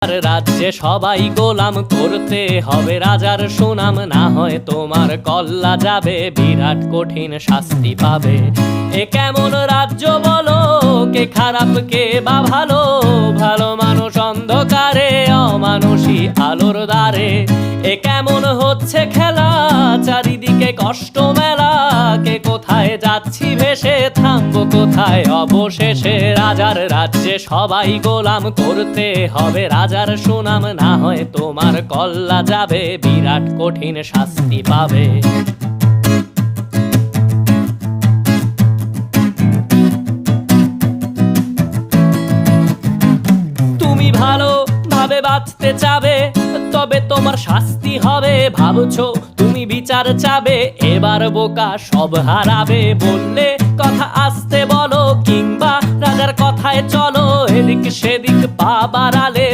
রাজ্যে সবাই গোলাম করতে হবে রাজার সুনাম, না হয় তোমার কল্লা যাবে, বিরাট কঠিন শাস্তি পাবে। এ কেমন রাজ্য বলো, কে খারাপ কে বা ভালো, ভালো মানুষ অন্ধকারে, অমানুষী আলোর দ্বারে। এ কেমন হচ্ছে খেলা, চারিদিকে কষ্ট মেলা, কে কোথায় যাচ্ছি ভেসে, থামবো কোথায় অবশেষে। রাজার রাজ্যে সবাই গোলাম করতে হবে রাজার সুনাম, না হয় তোমার কল্লা যাবে, বিরাট কঠিন শাস্তি পাবে। তুমি ভালো ভাবে বাঁচতে চাবে, তবে তোমার শাস্তি হবে। ভাবছো তুমি বিচার চাবে, এবার বোকা সব হারাবে। বললে কথা আস্তে বলো, কিংবা রাজার কথায় চলো, এদিক সেদিক পা বাড়ালে